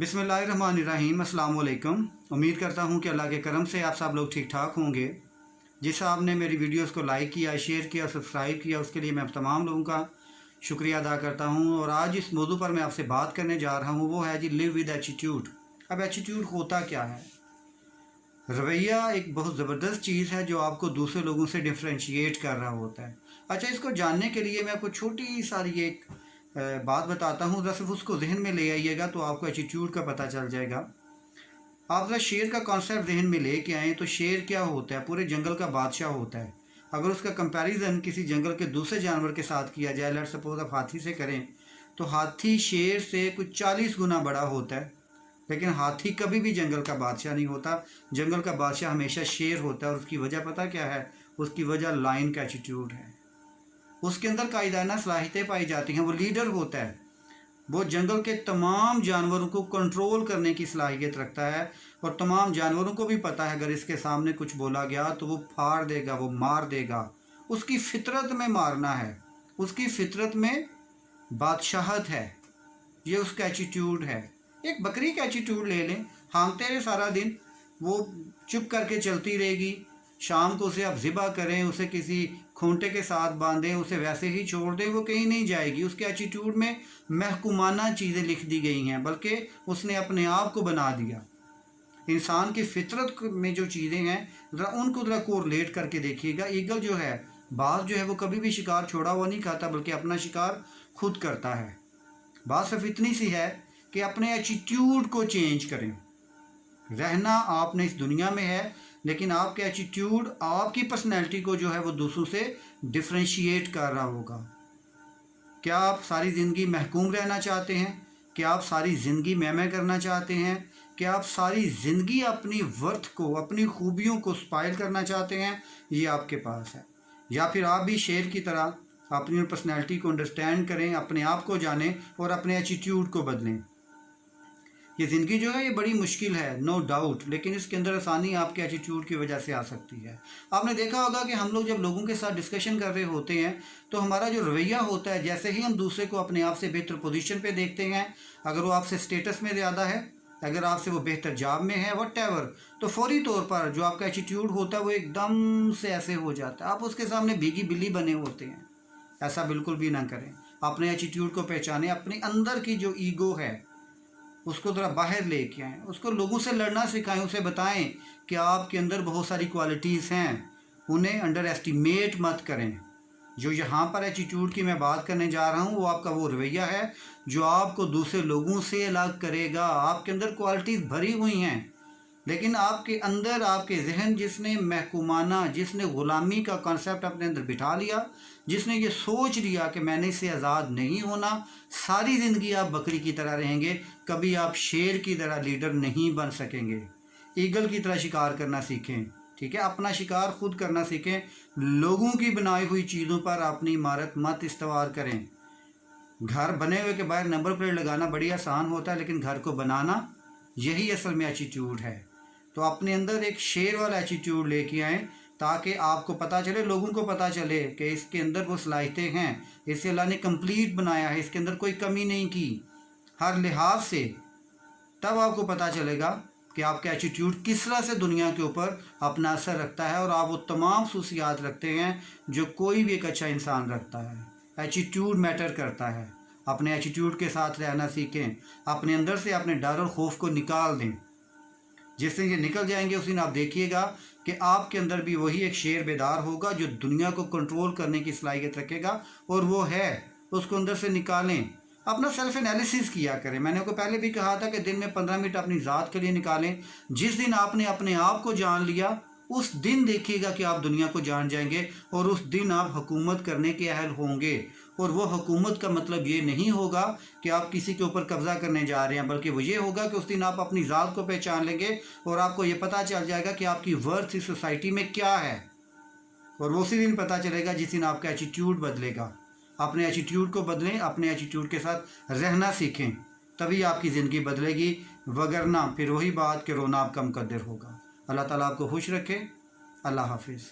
बिस्मिल्लाहिर्रहमानिर्रहीम, अस्सलाम वालेकुम। उम्मीद करता हूँ कि अल्लाह के करम से आप सब लोग ठीक ठाक होंगे। जिस आपने मेरी वीडियोस को लाइक किया, शेयर किया, सब्सक्राइब किया, उसके लिए मैं तमाम लोगों का शुक्रिया अदा करता हूँ। और आज इस मौजू पर मैं आपसे बात करने जा रहा हूँ, वो है जी लिव विद एटीट्यूड। अब एटीट्यूड होता क्या है? रवैया एक बहुत ज़बरदस्त चीज़ है जो आपको दूसरे लोगों से डिफ्रेंशिएट कर रहा होता है। अच्छा, इसको जानने के लिए मैं आपको छोटी सारी एक बात बताता हूँ, ज़रा सिर्फ उसको जहन में ले आइएगा तो आपको एटीट्यूड का पता चल जाएगा। आप ज़रा शेर का कॉन्सेप्ट जहन में ले के आएँ तो शेर क्या होता है? पूरे जंगल का बादशाह होता है। अगर उसका कंपैरिजन किसी जंगल के दूसरे जानवर के साथ किया जाए, लेट्स सपोज आप हाथी से करें, तो हाथी शेर से कुछ 40 गुना बड़ा होता है। लेकिन हाथी कभी भी जंगल का बादशाह नहीं होता। जंगल का बादशाह हमेशा शेर होता है। और उसकी वजह पता क्या है? उसकी वजह लायन का एटीट्यूड है। उसके अंदर कायदाना सलाहियतें पाई जाती हैं। वो लीडर होता है। वो जंगल के तमाम जानवरों को कंट्रोल करने की सलाहियत रखता है। और तमाम जानवरों को भी पता है अगर इसके सामने कुछ बोला गया तो वो फाड़ देगा, वो मार देगा। उसकी फितरत में मारना है, उसकी फितरत में बादशाहत है। ये उसका एटीट्यूड है। एक बकरी का एटीट्यूड ले लें, हाँकते रहे सारा दिन, वो चुप करके चलती रहेगी। शाम को उसे आप ज़िबा करें, उसे किसी खूंटे के साथ बांधें, उसे वैसे ही छोड़ दें, वो कहीं नहीं जाएगी। उसके एटीट्यूड में महकुमाना चीज़ें लिख दी गई हैं, बल्कि उसने अपने आप को बना दिया। इंसान की फितरत में जो चीज़ें हैं, ज़रा उनको ज़रा कोरिलेट करके देखिएगा। ईगल जो है, बाज जो है, वो कभी भी शिकार छोड़ा हुआ नहीं खाता, बल्कि अपना शिकार खुद करता है। बात सिर्फ इतनी सी है कि अपने एटीट्यूड को चेंज करें। रहना आपने इस दुनिया में है, लेकिन आपका एटीट्यूड आपकी पर्सनैलिटी को जो है वो दूसरों से डिफ्रेंशिएट कर रहा होगा। क्या आप सारी ज़िंदगी महकूम रहना चाहते हैं? क्या आप सारी ज़िंदगी मैं करना चाहते हैं? क्या आप सारी ज़िंदगी अपनी वर्थ को, अपनी खूबियों को स्पाइल करना चाहते हैं? ये आपके पास है। या फिर आप भी शेर की तरह अपनी पर्सनैलिटी को अंडरस्टैंड करें, अपने आप को जानें और अपने एटीट्यूड को बदलें। ये ज़िंदगी जो है ये बड़ी मुश्किल है, नो डाउट, लेकिन इसके अंदर आसानी आपके एटीट्यूड की वजह से आ सकती है। आपने देखा होगा कि हम लोग जब लोगों के साथ डिस्कशन कर रहे होते हैं तो हमारा जो रवैया होता है, जैसे ही हम दूसरे को अपने आप से बेहतर पोजीशन पे देखते हैं, अगर वो आपसे स्टेटस में ज़्यादा है, अगर आपसे वो बेहतर जॉब में है, व्हाटएवर, तो फौरी तौर पर जो आपका एटीट्यूड होता है वो एकदम से ऐसे हो जाता है, आप उसके सामने भीगी बिल्ली बने होते हैं। ऐसा बिल्कुल भी ना करें। अपने एटीट्यूड को पहचानें। अपने अंदर की जो ईगो है उसको ज़रा बाहर लेके आएँ, उसको लोगों से लड़ना सिखाएं, उसे बताएं कि आपके अंदर बहुत सारी क्वालिटीज़ हैं, उन्हें अंडर एस्टिमेट मत करें। जो यहाँ पर एटीट्यूड की मैं बात करने जा रहा हूँ वो आपका वो रवैया है जो आपको दूसरे लोगों से अलग करेगा। आपके अंदर क्वालिटीज़ भरी हुई हैं, लेकिन आपके अंदर, आपके जहन जिसने महकुमाना, जिसने ग़ुलामी का कॉन्सेप्ट अपने अंदर बिठा लिया, जिसने ये सोच लिया कि मैंने इससे आज़ाद नहीं होना, सारी ज़िंदगी आप बकरी की तरह रहेंगे, कभी आप शेर की तरह लीडर नहीं बन सकेंगे। ईगल की तरह शिकार करना सीखें, ठीक है? अपना शिकार खुद करना सीखें। लोगों की बनाई हुई चीज़ों पर अपनी इमारत मत इस्तेवार करें। घर बने हुए के बाहर नंबर प्लेट लगाना बड़ी आसान होता है, लेकिन घर को बनाना, यही असल में एटीट्यूड है। तो अपने अंदर एक शेर वाला एटीट्यूड लेके आएँ ताकि आपको पता चले, लोगों को पता चले कि इसके अंदर वो सलाहियतें हैं, इसे अल्लाह ने कंप्लीट बनाया है, इसके अंदर कोई कमी नहीं की हर लिहाज से। तब आपको पता चलेगा कि आपका एटीट्यूड किस तरह से दुनिया के ऊपर अपना असर रखता है और आप वो तमाम खसूसियात रखते हैं जो कोई भी एक अच्छा इंसान रखता है। एटीट्यूड मैटर करता है। अपने एटीट्यूड के साथ रहना सीखें। अपने अंदर से अपने डर और खौफ को निकाल दें। जिस दिन ये निकल जाएंगे उस दिन आप देखिएगा कि आपके अंदर भी वही एक शेर बेदार होगा जो दुनिया को कंट्रोल करने की सलाहियत रखेगा। और वो है, उसको अंदर से निकालें। अपना सेल्फ एनालिसिस किया करें। मैंने आपको पहले भी कहा था कि दिन में 15 मिनट अपनी ज़ात के लिए निकालें। जिस दिन आपने अपने आप को जान लिया उस दिन देखिएगा कि आप दुनिया को जान जाएंगे और उस दिन आप हुकूमत करने के अहल होंगे। और वो हुकूमत का मतलब ये नहीं होगा कि आप किसी के ऊपर कब्ज़ा करने जा रहे हैं, बल्कि वो ये होगा कि उस दिन आप अपनी ज़ात को पहचान लेंगे और आपको ये पता चल जाएगा कि आपकी वर्थ इस सोसाइटी में क्या है। और वो उसी दिन पता चलेगा जिस दिन आपका एटीट्यूड बदलेगा। अपने एटीट्यूड को बदलें, अपने एटीट्यूड के साथ रहना सीखें, तभी आपकी ज़िंदगी बदलेगी। वगरना फिर वही बात कि रोना आपका मुकद्दर होगा। अल्लाह ताला आपको खुश रखे। अल्लाह हाफिज़।